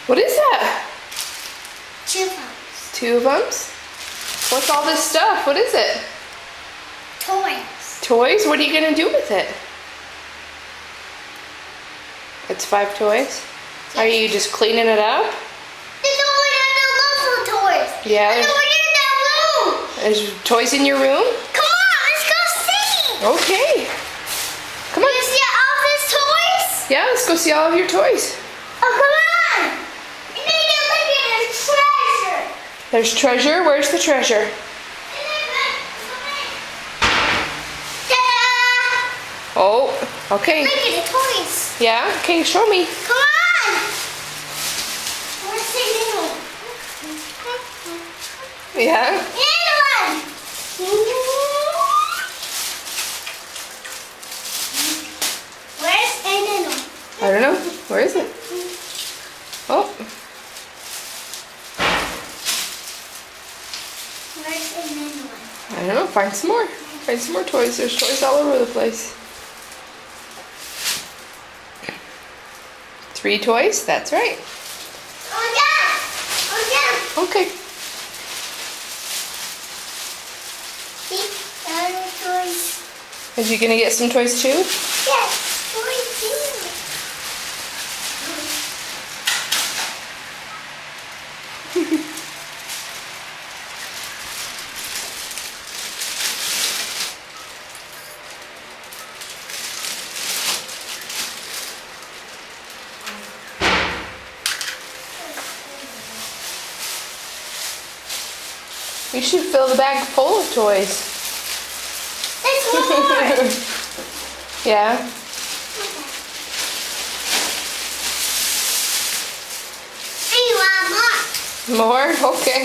What is that? 2 pumps. 2 of them? What's all this stuff? What is it? Toys. Toys? What are you going to do with it? It's 5 toys? Are you just cleaning it up? There's only enough for toys. Yeah. And we're in that room. There's toys in your room? Come on, let's go see. Okay. Come on. You see all these toys? Yeah, let's go see all of your toys. Oh, come on. You need to look at the treasure. There's treasure. Where's the treasure? Ta-da! Oh, okay. Look at the toys. Yeah, okay, show me. Come on. Where's the new one? Yeah. New one. Where's the new one? I don't know. Where is it? Oh, Where's the new one? I don't know. Find some more. Find some more toys. There's toys all over the place. 3 toys? That's right. Oh, yeah. Oh, yeah. Okay. See? Other toys. Are you gonna get some toys too? Yes, toys too. You should fill the bag full of toys. There's more. Yeah. I want more. More? Okay.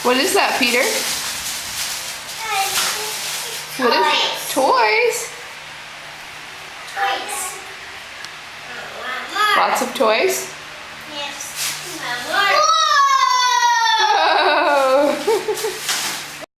What is that, Peter? What is it? Toys? Toys. Lots of toys? Yes. More. Oh!